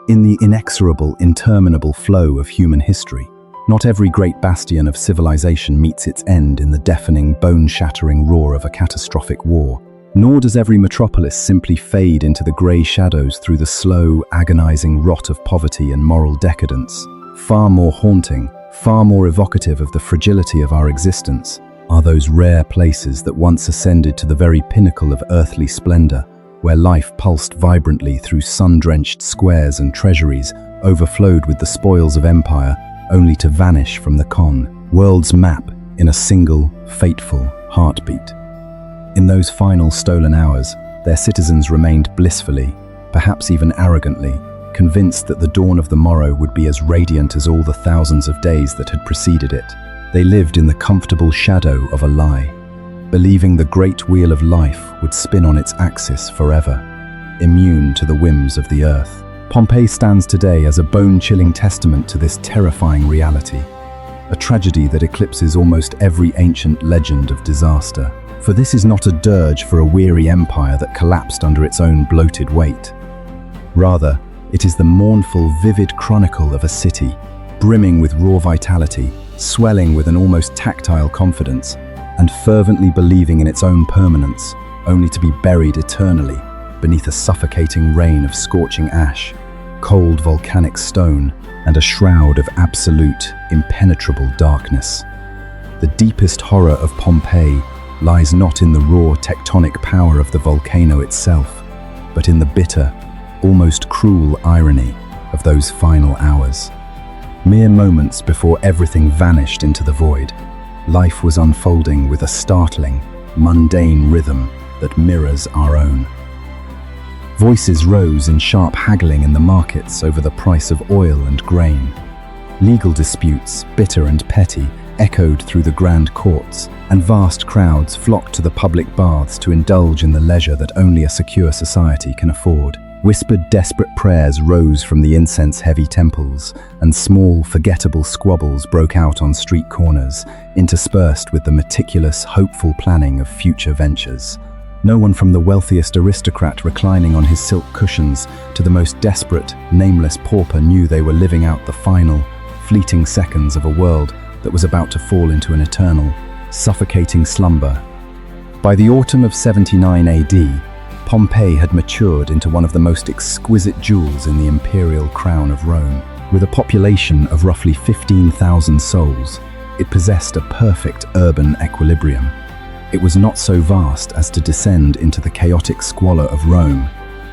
in the inexorable, interminable flow of human history. Not every great bastion of civilization meets its end in the deafening, bone-shattering roar of a catastrophic war. Nor does every metropolis simply fade into the grey shadows through the slow, agonizing rot of poverty and moral decadence. Far more haunting, far more evocative of the fragility of our existence, are those rare places that once ascended to the very pinnacle of earthly splendor, where life pulsed vibrantly through sun-drenched squares and treasuries, overflowed with the spoils of empire, only to vanish from the world's map in a single, fateful heartbeat. In those final stolen hours, their citizens remained blissfully, perhaps even arrogantly, convinced that the dawn of the morrow would be as radiant as all the thousands of days that had preceded it. They lived in the comfortable shadow of a lie, believing the great wheel of life would spin on its axis forever, immune to the whims of the earth. Pompeii stands today as a bone-chilling testament to this terrifying reality, a tragedy that eclipses almost every ancient legend of disaster. For this is not a dirge for a weary empire that collapsed under its own bloated weight. Rather, it is the mournful, vivid chronicle of a city, brimming with raw vitality, swelling with an almost tactile confidence, and fervently believing in its own permanence, only to be buried eternally beneath a suffocating rain of scorching ash, cold volcanic stone, and a shroud of absolute, impenetrable darkness. The deepest horror of Pompeii lies not in the raw tectonic power of the volcano itself, but in the bitter, almost cruel irony of those final hours. Mere moments before everything vanished into the void, life was unfolding with a startling, mundane rhythm that mirrors our own. Voices rose in sharp haggling in the markets over the price of oil and grain. Legal disputes, bitter and petty, echoed through the grand courts, and vast crowds flocked to the public baths to indulge in the leisure that only a secure society can afford. Whispered desperate prayers rose from the incense-heavy temples, and small, forgettable squabbles broke out on street corners, interspersed with the meticulous, hopeful planning of future ventures. No one from the wealthiest aristocrat reclining on his silk cushions to the most desperate, nameless pauper knew they were living out the final, fleeting seconds of a world that was about to fall into an eternal, suffocating slumber. By the autumn of 79 AD, Pompeii had matured into one of the most exquisite jewels in the imperial crown of Rome. With a population of roughly 15,000 souls, it possessed a perfect urban equilibrium. It was not so vast as to descend into the chaotic squalor of Rome,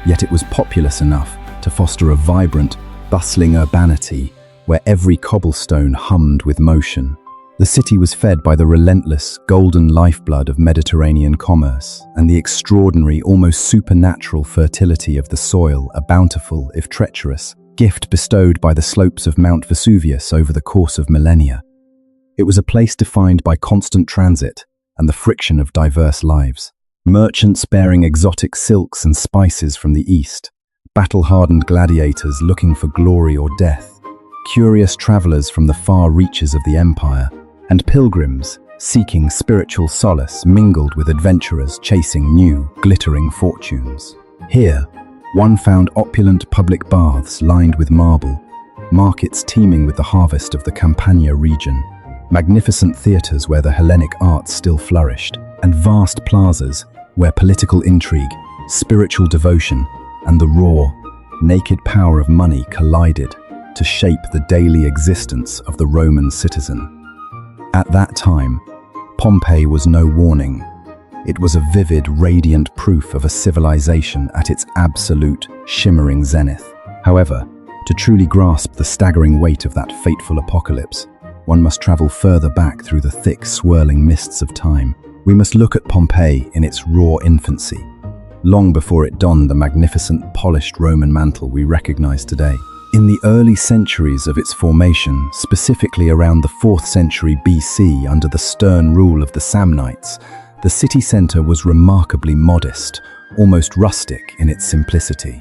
yet it was populous enough to foster a vibrant, bustling urbanity where every cobblestone hummed with motion. The city was fed by the relentless, golden lifeblood of Mediterranean commerce and the extraordinary, almost supernatural fertility of the soil, a bountiful, if treacherous, gift bestowed by the slopes of Mount Vesuvius over the course of millennia. It was a place defined by constant transit and the friction of diverse lives. Merchants bearing exotic silks and spices from the east, battle-hardened gladiators looking for glory or death, curious travelers from the far reaches of the empire, and pilgrims seeking spiritual solace mingled with adventurers chasing new, glittering fortunes. Here, one found opulent public baths lined with marble, markets teeming with the harvest of the Campania region, magnificent theaters where the Hellenic arts still flourished, and vast plazas where political intrigue, spiritual devotion, and the raw, naked power of money collided to shape the daily existence of the Roman citizen. At that time, Pompeii was no warning. It was a vivid, radiant proof of a civilization at its absolute, shimmering zenith. However, to truly grasp the staggering weight of that fateful apocalypse, one must travel further back through the thick, swirling mists of time. We must look at Pompeii in its raw infancy, long before it donned the magnificent, polished Roman mantle we recognize today. In the early centuries of its formation, specifically around the 4th century BC under the stern rule of the Samnites, the city center was remarkably modest, almost rustic in its simplicity.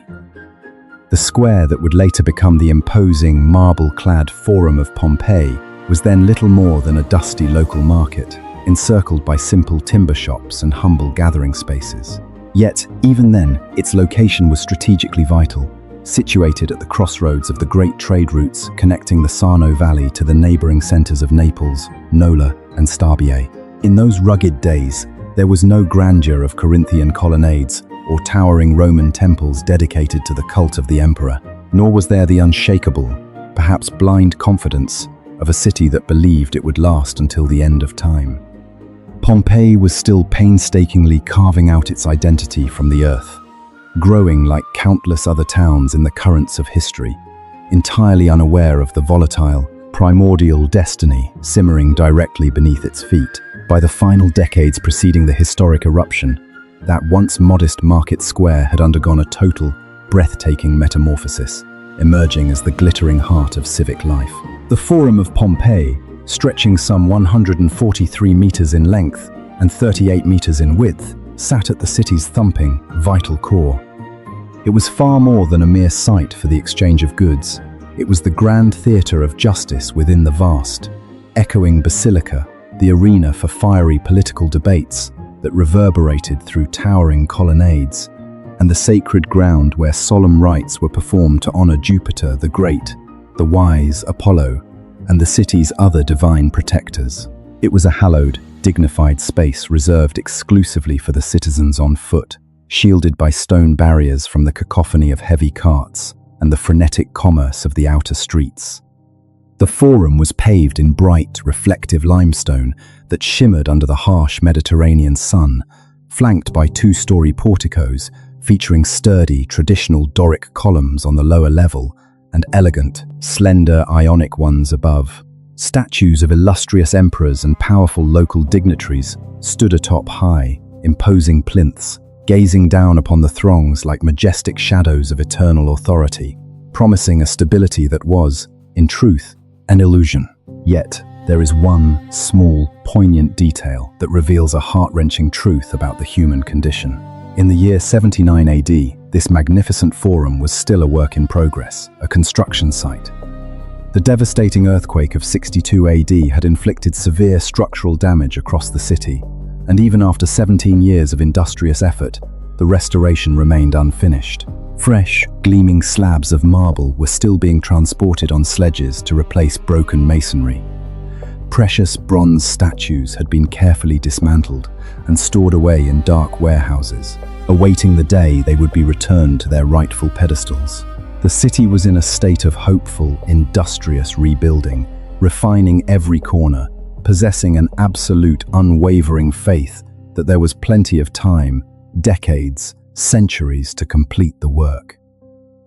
The square that would later become the imposing, marble-clad Forum of Pompeii was then little more than a dusty local market, encircled by simple timber shops and humble gathering spaces. Yet, even then, its location was strategically vital. situated at the crossroads of the great trade routes connecting the Sarno Valley to the neighboring centers of Naples, Nola, and Stabia. In those rugged days, there was no grandeur of Corinthian colonnades or towering Roman temples dedicated to the cult of the emperor, nor was there the unshakable, perhaps blind confidence of a city that believed it would last until the end of time. Pompeii was still painstakingly carving out its identity from the earth, growing like countless other towns in the currents of history, entirely unaware of the volatile, primordial destiny simmering directly beneath its feet. By the final decades preceding the historic eruption, that once modest market square had undergone a total, breathtaking metamorphosis, emerging as the glittering heart of civic life. The Forum of Pompeii, stretching some 143 meters in length and 38 meters in width, sat at the city's thumping, vital core. It was far more than a mere site for the exchange of goods. It was the grand theater of justice within the vast, echoing basilica, the arena for fiery political debates that reverberated through towering colonnades, and the sacred ground where solemn rites were performed to honor Jupiter the Great, the wise Apollo, and the city's other divine protectors. It was a hallowed, dignified space reserved exclusively for the citizens on foot, shielded by stone barriers from the cacophony of heavy carts and the frenetic commerce of the outer streets. The Forum was paved in bright, reflective limestone that shimmered under the harsh Mediterranean sun, flanked by two-story porticos featuring sturdy, traditional Doric columns on the lower level and elegant, slender, Ionic ones above. Statues of illustrious emperors and powerful local dignitaries stood atop high, imposing plinths, gazing down upon the throngs like majestic shadows of eternal authority, promising a stability that was, in truth, an illusion. Yet, there is one small, poignant detail that reveals a heart-wrenching truth about the human condition. In the year 79 AD, this magnificent forum was still a work in progress, a construction site. The devastating earthquake of 62 AD had inflicted severe structural damage across the city, and even after 17 years of industrious effort, the restoration remained unfinished. Fresh, gleaming slabs of marble were still being transported on sledges to replace broken masonry. Precious bronze statues had been carefully dismantled and stored away in dark warehouses, awaiting the day they would be returned to their rightful pedestals. The city was in a state of hopeful, industrious rebuilding, refining every corner, possessing an absolute, unwavering faith that there was plenty of time, decades, centuries to complete the work.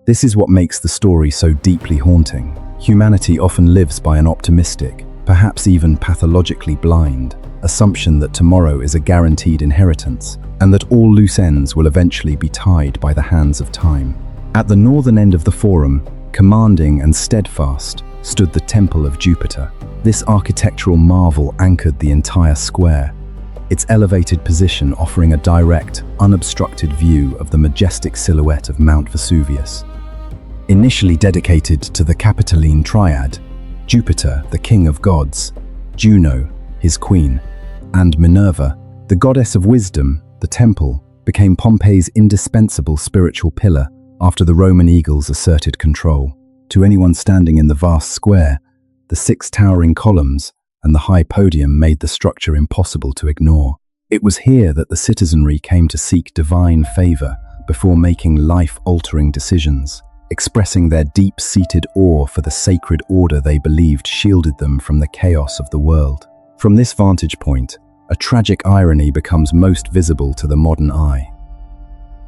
This is what makes the story so deeply haunting. Humanity often lives by an optimistic, perhaps even pathologically blind, assumption that tomorrow is a guaranteed inheritance, and that all loose ends will eventually be tied by the hands of time. At the northern end of the forum, commanding and steadfast, stood the Temple of Jupiter. This architectural marvel anchored the entire square, its elevated position offering a direct, unobstructed view of the majestic silhouette of Mount Vesuvius. Initially dedicated to the Capitoline Triad, Jupiter, the king of gods, Juno, his queen, and Minerva, the goddess of wisdom, the temple became Pompeii's indispensable spiritual pillar after the Roman eagles asserted control. To anyone standing in the vast square, the 6 towering columns and the high podium made the structure impossible to ignore. It was here that the citizenry came to seek divine favor before making life-altering decisions, expressing their deep-seated awe for the sacred order they believed shielded them from the chaos of the world. From this vantage point, a tragic irony becomes most visible to the modern eye.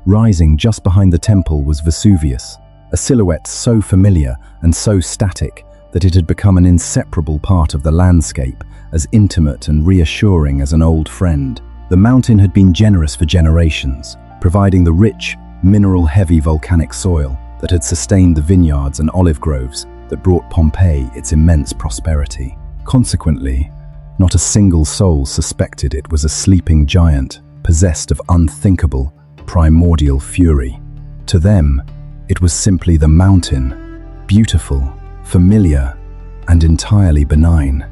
Rising just behind the temple was Vesuvius, a silhouette so familiar and so static that it had become an inseparable part of the landscape, as intimate and reassuring as an old friend. The mountain had been generous for generations, providing the rich, mineral-heavy volcanic soil that had sustained the vineyards and olive groves that brought Pompeii its immense prosperity. Consequently, not a single soul suspected it was a sleeping giant possessed of unthinkable, primordial fury. To them, it was simply the mountain, beautiful, familiar, and entirely benign.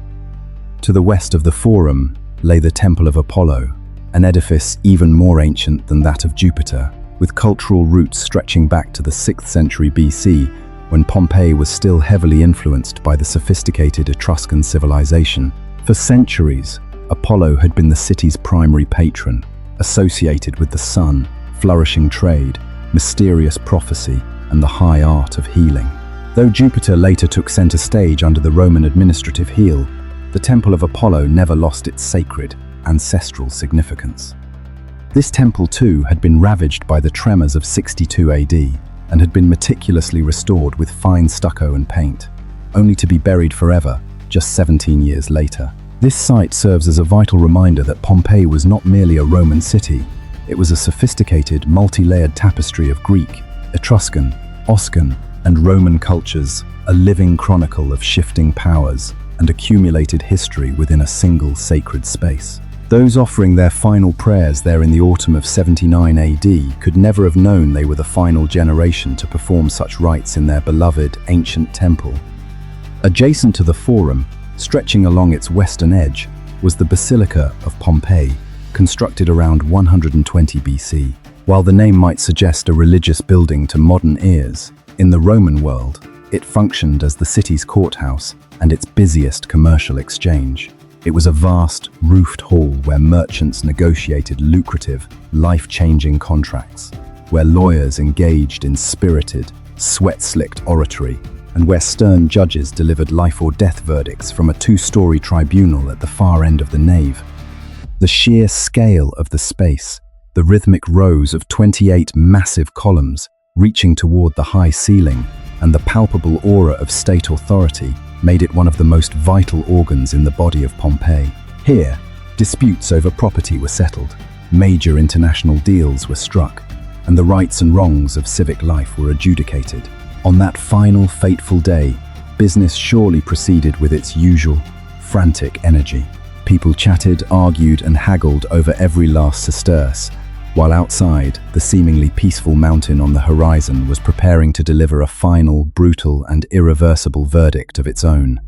To the west of the Forum lay the Temple of Apollo, an edifice even more ancient than that of Jupiter, with cultural roots stretching back to the 6th century BC, when Pompeii was still heavily influenced by the sophisticated Etruscan civilization. For centuries, Apollo had been the city's primary patron, associated with the sun, flourishing trade, mysterious prophecy, and the high art of healing. Though Jupiter later took center stage under the Roman administrative heel, the Temple of Apollo never lost its sacred, ancestral significance. This temple too had been ravaged by the tremors of 62 AD and had been meticulously restored with fine stucco and paint, only to be buried forever just 17 years later. This site serves as a vital reminder that Pompeii was not merely a Roman city. It was a sophisticated, multi-layered tapestry of Greek, Etruscan, Oscan, and Roman cultures, a living chronicle of shifting powers and accumulated history within a single sacred space. Those offering their final prayers there in the autumn of 79 AD could never have known they were the final generation to perform such rites in their beloved ancient temple. Adjacent to the Forum, stretching along its western edge, was the Basilica of Pompeii, constructed around 120 BC. While the name might suggest a religious building to modern ears, in the Roman world, it functioned as the city's courthouse and its busiest commercial exchange. It was a vast, roofed hall where merchants negotiated lucrative, life-changing contracts, where lawyers engaged in spirited, sweat-slicked oratory, and where stern judges delivered life-or-death verdicts from a two-story tribunal at the far end of the nave. The sheer scale of the space, the rhythmic rows of 28 massive columns reaching toward the high ceiling, and the palpable aura of state authority made it one of the most vital organs in the body of Pompeii. Here, disputes over property were settled, major international deals were struck, and the rights and wrongs of civic life were adjudicated. On that final, fateful day, business surely proceeded with its usual, frantic energy. People chatted, argued, and haggled over every last sesterce, while outside, the seemingly peaceful mountain on the horizon was preparing to deliver a final, brutal, and irreversible verdict of its own.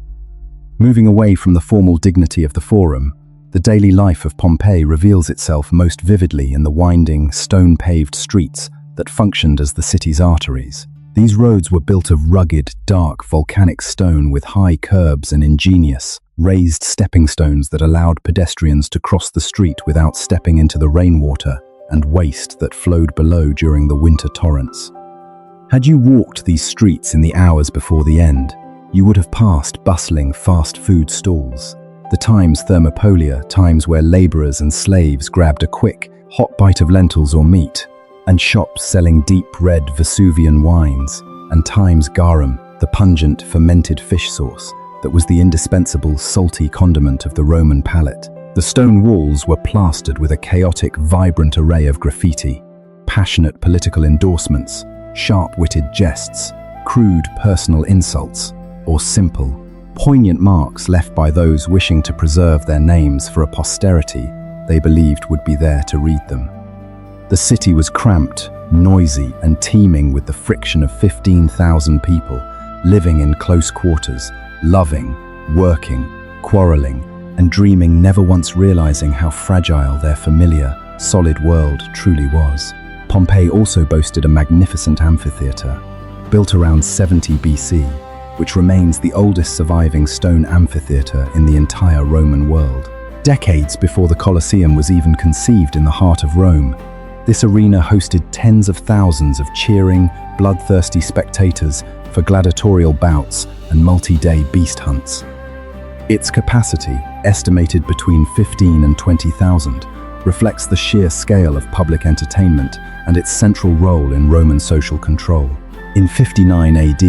Moving away from the formal dignity of the Forum, the daily life of Pompeii reveals itself most vividly in the winding, stone-paved streets that functioned as the city's arteries. These roads were built of rugged, dark, volcanic stone with high curbs and ingenious, raised stepping stones that allowed pedestrians to cross the street without stepping into the rainwater and waste that flowed below during the winter torrents. Had you walked these streets in the hours before the end, you would have passed bustling fast food stalls, the Times Thermopolia, times where laborers and slaves grabbed a quick, hot bite of lentils or meat, and shops selling deep red Vesuvian wines, and Times Garum, the pungent fermented fish sauce that was the indispensable salty condiment of the Roman palate. The stone walls were plastered with a chaotic, vibrant array of graffiti, passionate political endorsements, sharp-witted jests, crude personal insults, or simple, poignant marks left by those wishing to preserve their names for a posterity they believed would be there to read them. The city was cramped, noisy, and teeming with the friction of 15,000 people living in close quarters, loving, working, quarreling, and dreaming, never once realizing how fragile their familiar, solid world truly was. Pompeii also boasted a magnificent amphitheater, built around 70 BC, which remains the oldest surviving stone amphitheater in the entire Roman world. Decades before the Colosseum was even conceived in the heart of Rome, this arena hosted tens of thousands of cheering, bloodthirsty spectators for gladiatorial bouts and multi-day beast hunts. Its capacity, estimated between 15 and 20,000, reflects the sheer scale of public entertainment and its central role in Roman social control. In 59 AD,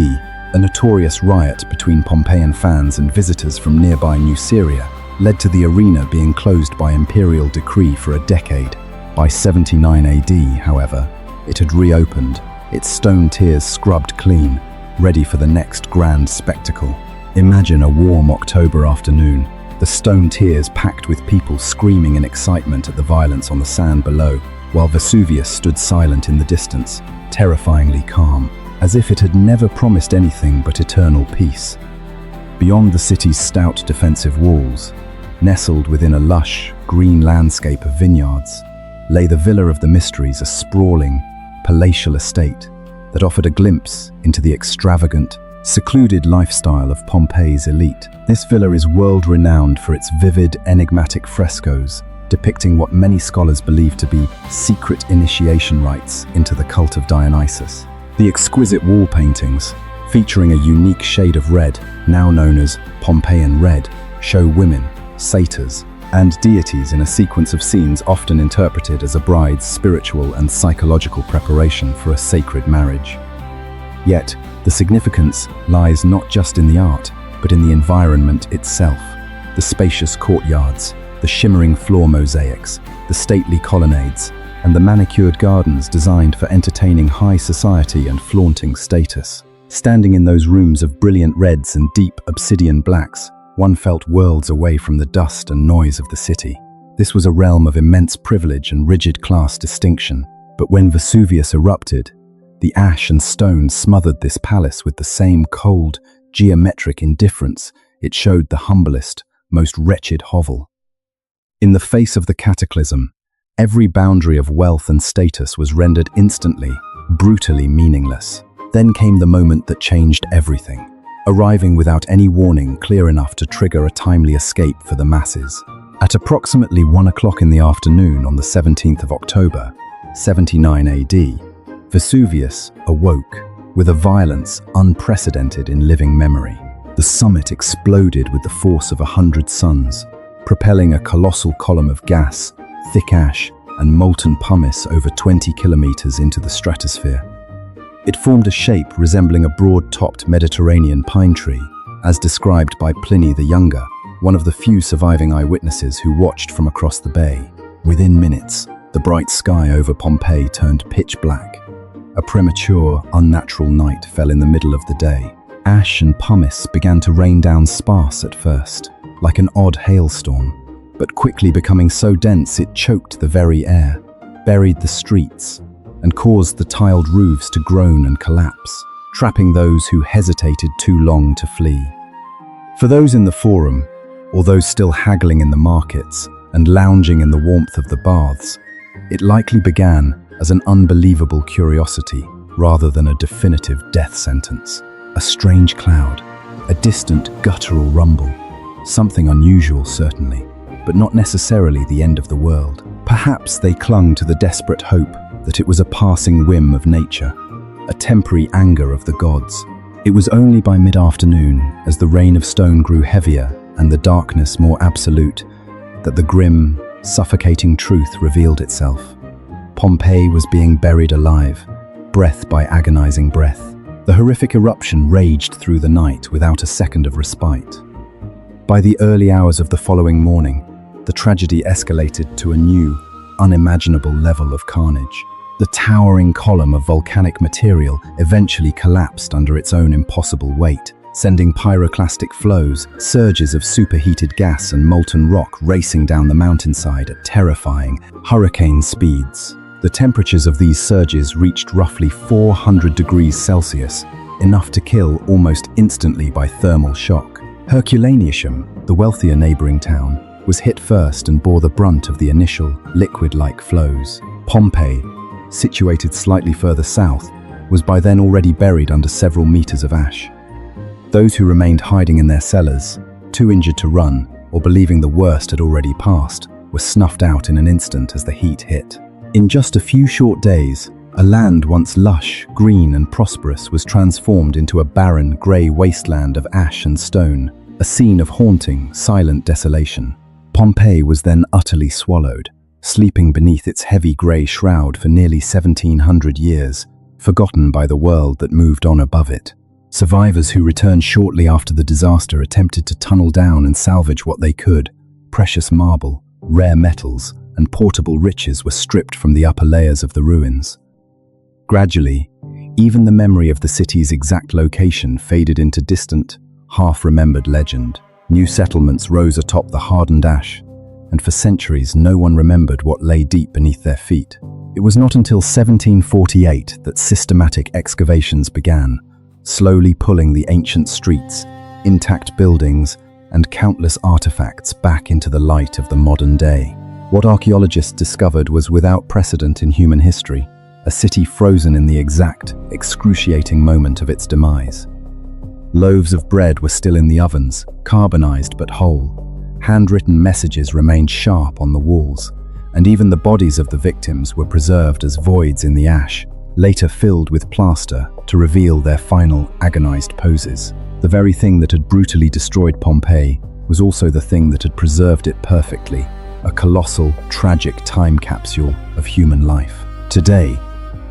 a notorious riot between Pompeian fans and visitors from nearby New Syria led to the arena being closed by imperial decree for a decade. By 79 AD, however, it had reopened, its stone tiers scrubbed clean, ready for the next grand spectacle. Imagine a warm October afternoon, the stone tiers packed with people screaming in excitement at the violence on the sand below, while Vesuvius stood silent in the distance, terrifyingly calm, as if it had never promised anything but eternal peace. Beyond the city's stout defensive walls, nestled within a lush, green landscape of vineyards, lay the Villa of the Mysteries, a sprawling, palatial estate that offered a glimpse into the extravagant, secluded lifestyle of Pompeii's elite. This villa is world-renowned for its vivid, enigmatic frescoes, depicting what many scholars believe to be secret initiation rites into the cult of Dionysus. The exquisite wall paintings, featuring a unique shade of red, now known as Pompeian red, show women, satyrs, and deities in a sequence of scenes often interpreted as a bride's spiritual and psychological preparation for a sacred marriage. Yet, the significance lies not just in the art, but in the environment itself. The spacious courtyards, the shimmering floor mosaics, the stately colonnades, and the manicured gardens designed for entertaining high society and flaunting status. Standing in those rooms of brilliant reds and deep obsidian blacks, one felt worlds away from the dust and noise of the city. This was a realm of immense privilege and rigid class distinction. But when Vesuvius erupted, the ash and stone smothered this palace with the same cold, geometric indifference it showed the humblest, most wretched hovel. In the face of the cataclysm, every boundary of wealth and status was rendered instantly, brutally meaningless. Then came the moment that changed everything, arriving without any warning clear enough to trigger a timely escape for the masses. At approximately 1 o'clock in the afternoon on the 17th of October, 79 AD, Vesuvius awoke with a violence unprecedented in living memory. The summit exploded with the force of 100 suns, propelling a colossal column of gas, thick ash, and molten pumice over 20 kilometers into the stratosphere. It formed a shape resembling a broad-topped Mediterranean pine tree, as described by Pliny the Younger, one of the few surviving eyewitnesses who watched from across the bay. Within minutes, the bright sky over Pompeii turned pitch black. A premature, unnatural night fell in the middle of the day. Ash and pumice began to rain down sparse at first, like an odd hailstorm, but quickly becoming so dense it choked the very air, buried the streets, and caused the tiled roofs to groan and collapse, trapping those who hesitated too long to flee. For those in the forum, or those still haggling in the markets and lounging in the warmth of the baths, it likely began as an unbelievable curiosity rather than a definitive death sentence. A strange cloud, a distant guttural rumble, something unusual certainly, but not necessarily the end of the world. Perhaps they clung to the desperate hope that it was a passing whim of nature, a temporary anger of the gods. It was only by mid-afternoon, as the rain of stone grew heavier and the darkness more absolute, that the grim, suffocating truth revealed itself. Pompeii was being buried alive, breath by agonizing breath. The horrific eruption raged through the night without a second of respite. By the early hours of the following morning, the tragedy escalated to a new, unimaginable level of carnage. The towering column of volcanic material eventually collapsed under its own impossible weight, sending pyroclastic flows, surges of superheated gas and molten rock racing down the mountainside at terrifying, hurricane speeds. The temperatures of these surges reached roughly 400 degrees Celsius, enough to kill almost instantly by thermal shock. Herculaneum, the wealthier neighboring town, was hit first and bore the brunt of the initial, liquid-like flows. Pompeii, situated slightly further south, was by then already buried under several meters of ash. Those who remained hiding in their cellars, too injured to run or believing the worst had already passed, were snuffed out in an instant as the heat hit. In just a few short days, a land once lush, green and prosperous was transformed into a barren, grey wasteland of ash and stone, a scene of haunting, silent desolation. Pompeii was then utterly swallowed, sleeping beneath its heavy grey shroud for nearly 1700 years, forgotten by the world that moved on above it. Survivors who returned shortly after the disaster attempted to tunnel down and salvage what they could. Precious marble, rare metals, and portable riches were stripped from the upper layers of the ruins. Gradually, even the memory of the city's exact location faded into distant, half-remembered legend. New settlements rose atop the hardened ash, and for centuries no one remembered what lay deep beneath their feet. It was not until 1748 that systematic excavations began, slowly pulling the ancient streets, intact buildings, and countless artifacts back into the light of the modern day. What archaeologists discovered was without precedent in human history, a a city frozen in the exact, excruciating moment of its demise. Loaves of bread were still in the ovens, carbonized but whole. Handwritten messages remained sharp on the walls, and even the bodies of the victims were preserved as voids in the ash, later filled with plaster to reveal their final agonized poses. The very thing that had brutally destroyed Pompeii was also the thing that had preserved it perfectly, a colossal, tragic time capsule of human life. Today,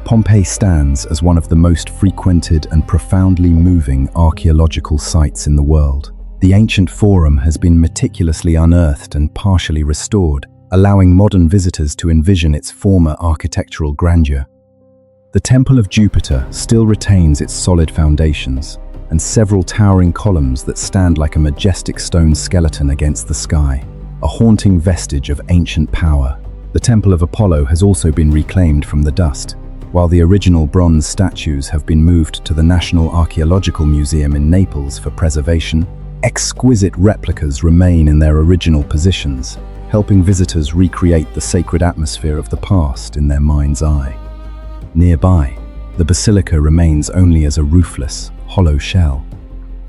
Pompeii stands as one of the most frequented and profoundly moving archaeological sites in the world. The ancient forum has been meticulously unearthed and partially restored, allowing modern visitors to envision its former architectural grandeur. The Temple of Jupiter still retains its solid foundations, and several towering columns that stand like a majestic stone skeleton against the sky, a haunting vestige of ancient power. The Temple of Apollo has also been reclaimed from the dust, while the original bronze statues have been moved to the National Archaeological Museum in Naples for preservation. Exquisite replicas remain in their original positions, helping visitors recreate the sacred atmosphere of the past in their mind's eye. Nearby, the basilica remains only as a roofless, hollow shell,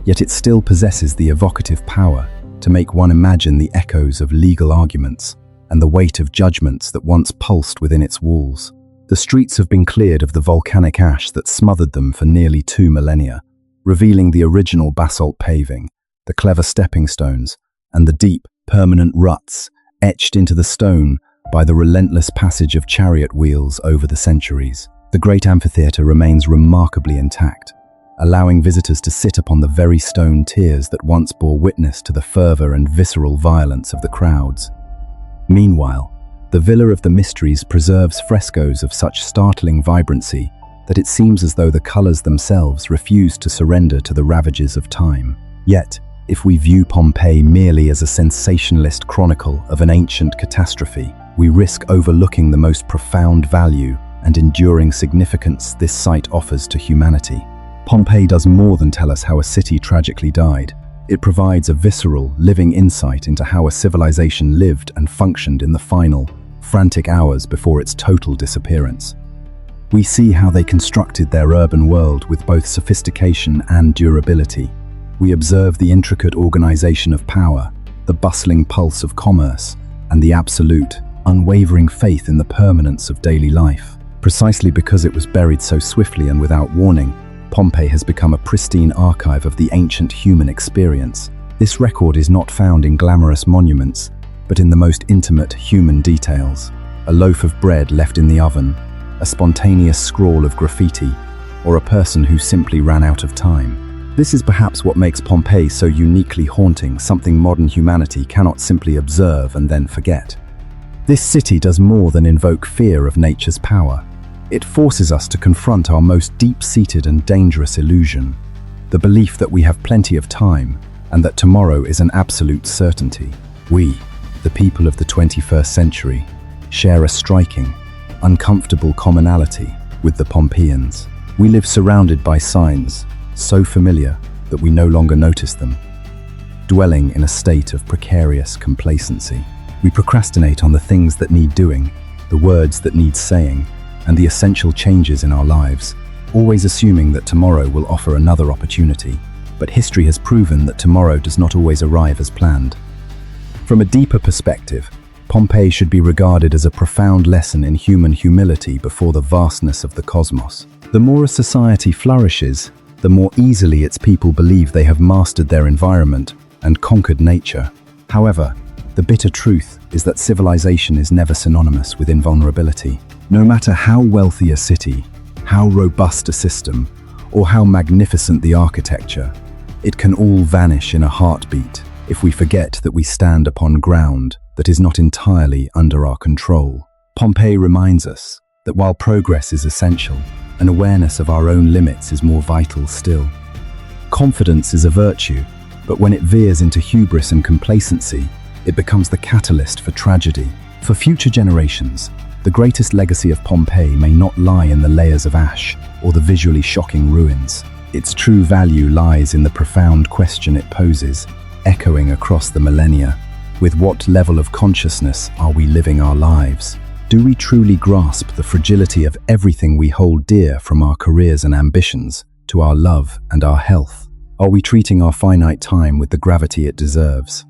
yet it still possesses the evocative power to make one imagine the echoes of legal arguments and the weight of judgments that once pulsed within its walls. The streets have been cleared of the volcanic ash that smothered them for nearly 2 millennia, revealing the original basalt paving, the clever stepping stones, and the deep, permanent ruts etched into the stone by the relentless passage of chariot wheels over the centuries. The great amphitheater remains remarkably intact, allowing visitors to sit upon the very stone tiers that once bore witness to the fervor and visceral violence of the crowds. Meanwhile, the Villa of the Mysteries preserves frescoes of such startling vibrancy that it seems as though the colors themselves refuse to surrender to the ravages of time. Yet, if we view Pompeii merely as a sensationalist chronicle of an ancient catastrophe, we risk overlooking the most profound value and enduring significance this site offers to humanity. Pompeii does more than tell us how a city tragically died. It provides a visceral, living insight into how a civilization lived and functioned in the final, frantic hours before its total disappearance. We see how they constructed their urban world with both sophistication and durability. We observe the intricate organization of power, the bustling pulse of commerce, and the absolute, unwavering faith in the permanence of daily life. Precisely because it was buried so swiftly and without warning, Pompeii has become a pristine archive of the ancient human experience. This record is not found in glamorous monuments, but in the most intimate human details. A loaf of bread left in the oven, a spontaneous scrawl of graffiti, or a person who simply ran out of time. This is perhaps what makes Pompeii so uniquely haunting, something modern humanity cannot simply observe and then forget. This city does more than invoke fear of nature's power. It forces us to confront our most deep-seated and dangerous illusion, the belief that we have plenty of time and that tomorrow is an absolute certainty. We, the people of the 21st century, share a striking, uncomfortable commonality with the Pompeians. We live surrounded by signs, so familiar that we no longer notice them. Dwelling in a state of precarious complacency, we procrastinate on the things that need doing, the words that need saying, and the essential changes in our lives, always assuming that tomorrow will offer another opportunity. But history has proven that tomorrow does not always arrive as planned. From a deeper perspective, Pompeii should be regarded as a profound lesson in human humility before the vastness of the cosmos. The more a society flourishes, the more easily its people believe they have mastered their environment and conquered nature. However, the bitter truth is that civilization is never synonymous with invulnerability. No matter how wealthy a city, how robust a system, or how magnificent the architecture, it can all vanish in a heartbeat if we forget that we stand upon ground that is not entirely under our control. Pompeii reminds us that while progress is essential, an awareness of our own limits is more vital still. Confidence is a virtue, but when it veers into hubris and complacency, it becomes the catalyst for tragedy. For future generations, the greatest legacy of Pompeii may not lie in the layers of ash or the visually shocking ruins. Its true value lies in the profound question it poses, echoing across the millennia. With what level of consciousness are we living our lives? Do we truly grasp the fragility of everything we hold dear, from our careers and ambitions to our love and our health? Are we treating our finite time with the gravity it deserves?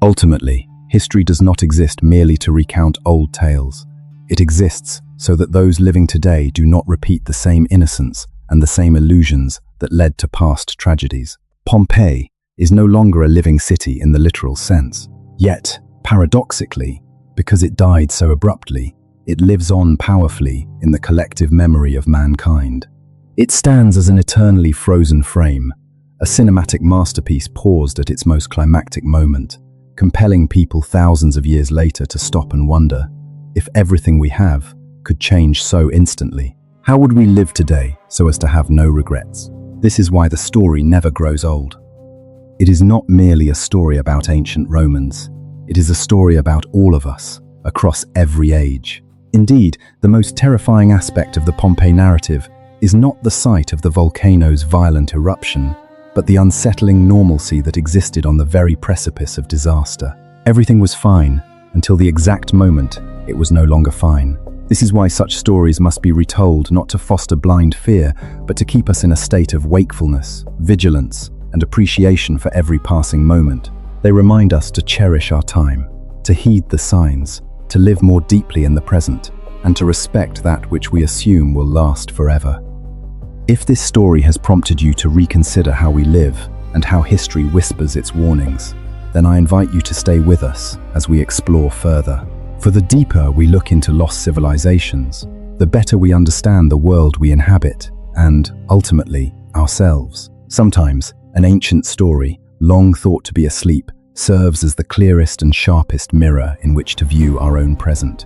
Ultimately, history does not exist merely to recount old tales. It exists so that those living today do not repeat the same innocence and the same illusions that led to past tragedies. Pompeii is no longer a living city in the literal sense. Yet, paradoxically, because it died so abruptly, it lives on powerfully in the collective memory of mankind. It stands as an eternally frozen frame, a cinematic masterpiece paused at its most climactic moment, compelling people thousands of years later to stop and wonder, if everything we have could change so instantly, how would we live today so as to have no regrets? This is why the story never grows old. It is not merely a story about ancient Romans. It is a story about all of us, across every age. Indeed, the most terrifying aspect of the Pompeii narrative is not the sight of the volcano's violent eruption, but the unsettling normalcy that existed on the very precipice of disaster. Everything was fine until the exact moment it was no longer fine. This is why such stories must be retold, not to foster blind fear, but to keep us in a state of wakefulness, vigilance, and appreciation for every passing moment. They remind us to cherish our time, to heed the signs, to live more deeply in the present, and to respect that which we assume will last forever. If this story has prompted you to reconsider how we live and how history whispers its warnings, then I invite you to stay with us as we explore further. For the deeper we look into lost civilizations, the better we understand the world we inhabit and, ultimately, ourselves. Sometimes, an ancient story, long thought to be asleep, serves as the clearest and sharpest mirror in which to view our own present.